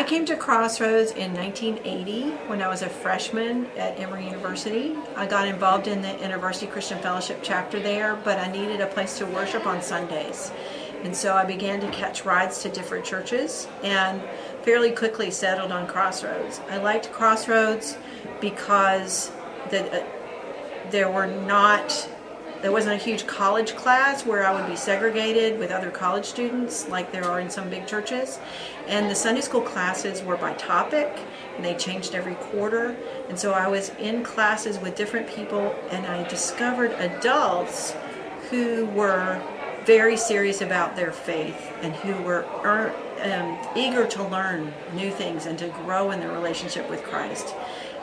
came to Crossroads in 1980 when I was a freshman at Emory University. I got involved in the InterVarsity Christian Fellowship chapter there, but I needed a place to worship on Sundays. And so I began to catch rides to different churches and fairly quickly settled on Crossroads. I liked Crossroads because there wasn't a huge college class where I would be segregated with other college students like there are in some big churches. And the Sunday school classes were by topic, and they changed every quarter. And so I was in classes with different people, and I discovered adults who were very serious about their faith and who were eager to learn new things and to grow in their relationship with Christ.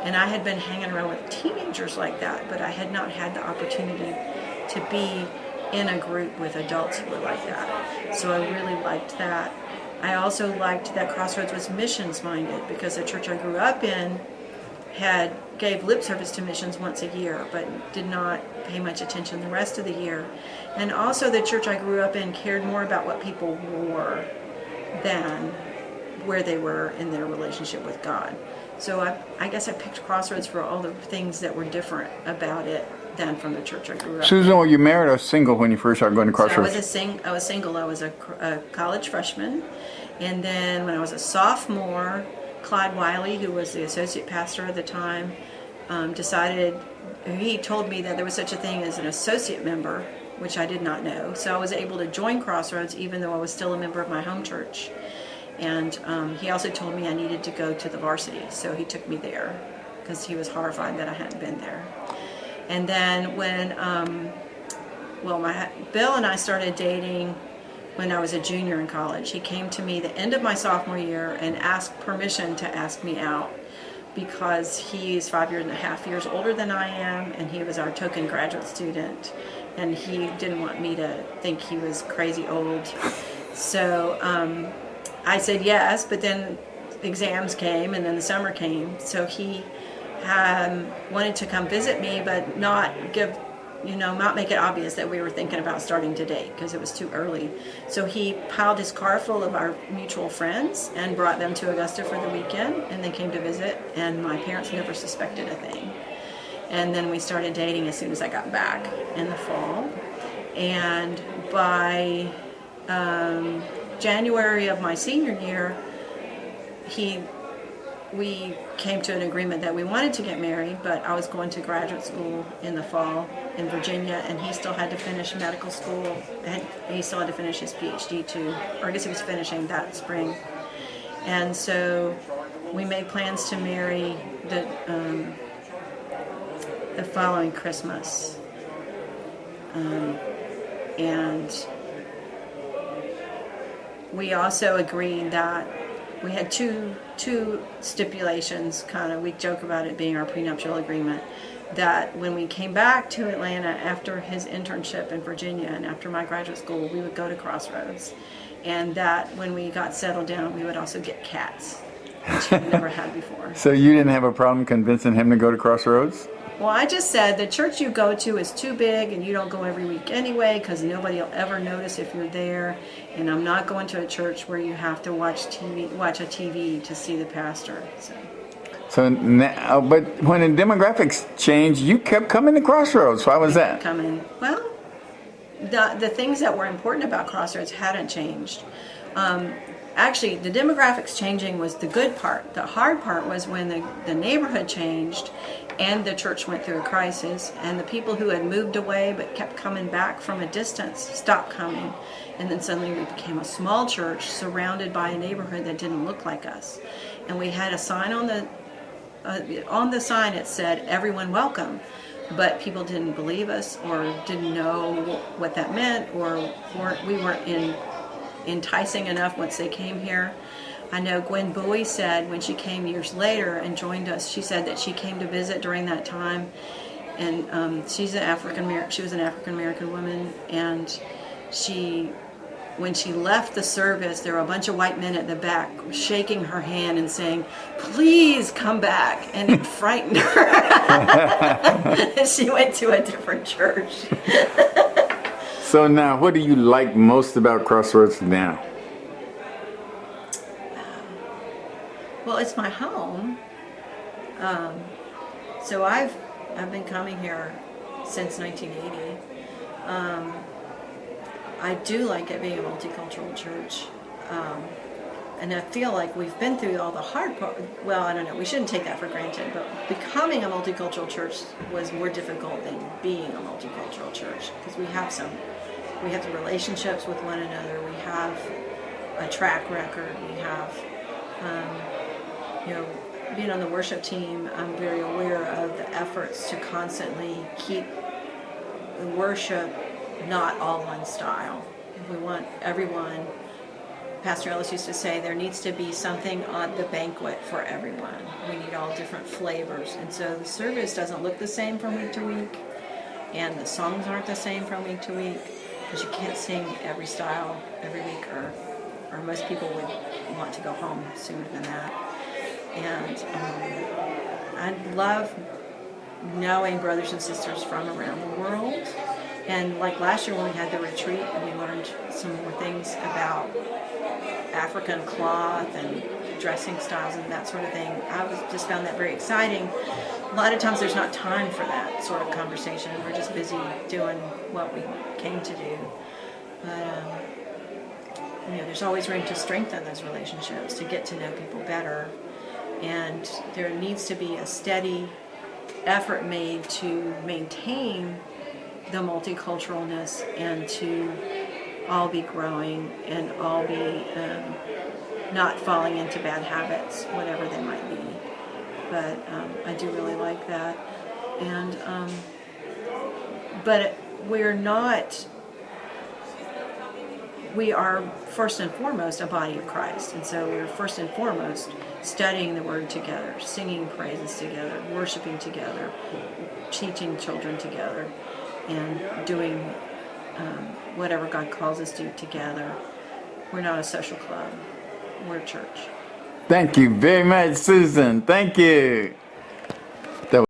And I had been hanging around with teenagers like that, but I had not had the opportunity to be in a group with adults who were like that. So I really liked that. I also liked that Crossroads was missions minded, because the church I grew up in gave lip service to missions once a year, but did not pay much attention the rest of the year. And also the church I grew up in cared more about what people wore than where they were in their relationship with God. So I guess I picked Crossroads for all the things that were different about it than from the church I grew up in. Susan, were you married or single when you first started going to Crossroads? So I was single. I was a college freshman. And then when I was a sophomore, Clyde Wiley, who was the associate pastor at the time, he told me that there was such a thing as an associate member, which I did not know. So I was able to join Crossroads even though I was still a member of my home church. And he also told me I needed to go to the varsity, so he took me there because he was horrified that I hadn't been there. And then when, Bill and I started dating when I was a junior in college. He came to me the end of my sophomore year and asked permission to ask me out because he's 5.5 years older than I am, and he was our token graduate student, and he didn't want me to think he was crazy old. So I said yes, but then exams came and then the summer came, so he wanted to come visit me, but not make it obvious that we were thinking about starting to date because it was too early. So he piled his car full of our mutual friends and brought them to Augusta for the weekend, and they came to visit, and my parents never suspected a thing. And then we started dating as soon as I got back in the fall. And by January of my senior year, we came to an agreement that we wanted to get married, but I was going to graduate school in the fall in Virginia, and he still had to finish medical school, and he still had to finish his PhD too, or I guess he was finishing that spring. And so we made plans to marry the following Christmas. And we also agreed that we had two stipulations, kind of, we joke about it being our prenuptial agreement, that when we came back to Atlanta after his internship in Virginia and after my graduate school, we would go to Crossroads, and that when we got settled down, we would also get cats, which we never had before. So you didn't have a problem convincing him to go to Crossroads? Well, I just said the church you go to is too big and you don't go every week anyway because nobody will ever notice if you're there, and I'm not going to a church where you have to watch a TV to see the pastor. So now, but when the demographics changed, you kept coming to Crossroads. Why was that? Coming. Well, the things that were important about Crossroads hadn't changed. Actually, the demographics changing was the good part. The hard part was when the neighborhood changed and the church went through a crisis, and the people who had moved away but kept coming back from a distance stopped coming. And then suddenly we became a small church surrounded by a neighborhood that didn't look like us. And we had a sign on the sign, it said, "Everyone welcome." But people didn't believe us or didn't know what that meant, or we weren't enticing enough once they came here. I know Gwen Bowie said when she came years later and joined us, she said that she came to visit during that time, and she was an African American woman, and when she left the service, there were a bunch of white men at the back shaking her hand and saying, "Please come back," and it frightened her. And she went to a different church. So now, what do you like most about Crossroads now? it's my home. So I've been coming here since 1980. I do like it being a multicultural church. And I feel like we've been through all the hard part. Well, I don't know. We shouldn't take that for granted. But becoming a multicultural church was more difficult than being a multicultural church, because we have the relationships with one another. We have a track record. We have, being on the worship team, I'm very aware of the efforts to constantly keep the worship not all one style. We want everyone. Pastor Ellis used to say there needs to be something on the banquet for everyone. We need all different flavors. And so the service doesn't look the same from week to week, and the songs aren't the same from week to week, because you can't sing every style every week, or most people would want to go home sooner than that. And I love knowing brothers and sisters from around the world. And like last year when we had the retreat and we learned some more things about African cloth and dressing styles and that sort of thing, just found that very exciting. A lot of times there's not time for that sort of conversation. We're just busy doing what we came to do. But there's always room to strengthen those relationships, to get to know people better. And there needs to be a steady effort made to maintain the multiculturalness and to all be growing and all be not falling into bad habits, whatever they might be. But I do really like that. And but we are first and foremost a body of Christ. And so we're first and foremost studying the Word together, singing praises together, worshiping together, teaching children together, and doing whatever God calls us to do together. We're not a social club. We're a church. Thank you very much, Susan. Thank you.